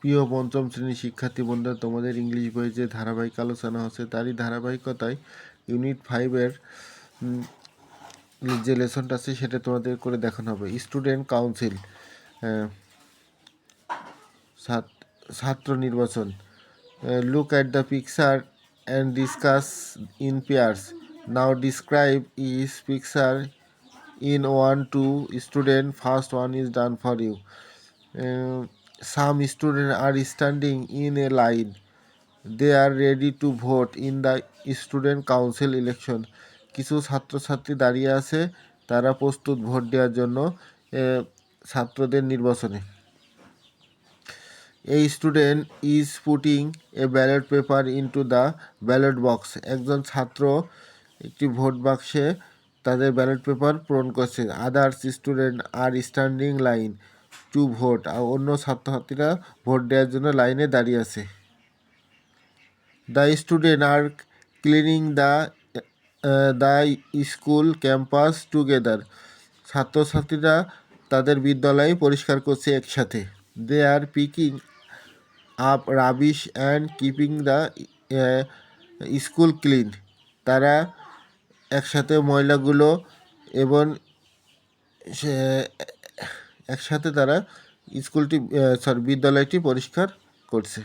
প্রিয় পঞ্চম শ্রেণীর শিক্ষার্থী বন্ধুরা, তোমাদের ইংলিশ বইয়ে যে ধারাবাহিক আলোচনা হচ্ছে তারই ধারাবাহিকতায় ইউনিট 5-এর যে লেসনটা আছে সেটা তোমাদের করে দেখানো হবে। স্টুডেন্ট কাউন্সিল, ছাত্র নির্বাচন। Look at the picture and discuss in pairs. Now describe each picture in 1-2 student. First one is done for you. Some students are standing in a line. They are ready to vote in the student council election. কিছু ছাত্রছাত্রী দাঁড়িয়ে আছে, তারা প্রস্তুত vote দেওয়ার জন্য ছাত্রদের নির্বাচনে। A student is putting a ballot paper into the ballot box. একজন ছাত্র একটি ভোট বাক্সে তাদের ব্যালট পেপার পূরণ করছে। Others student are standing line to vote. অন্য ছাত্রছাত্রীরা ভোট দেওয়ার জন্য লাইনে দাঁড়িয়ে আছে। The student are cleaning the school campus together. ছাত্রছাত্রীরা তাদের বিদ্যালয় পরিষ্কার করছে একসাথে। They are picking up rubbish and keeping the school clean. তারা একসাথে ময়লাগুলো এবং একসাথে তারা বিদ্যালয়টি পরিষ্কার করছে।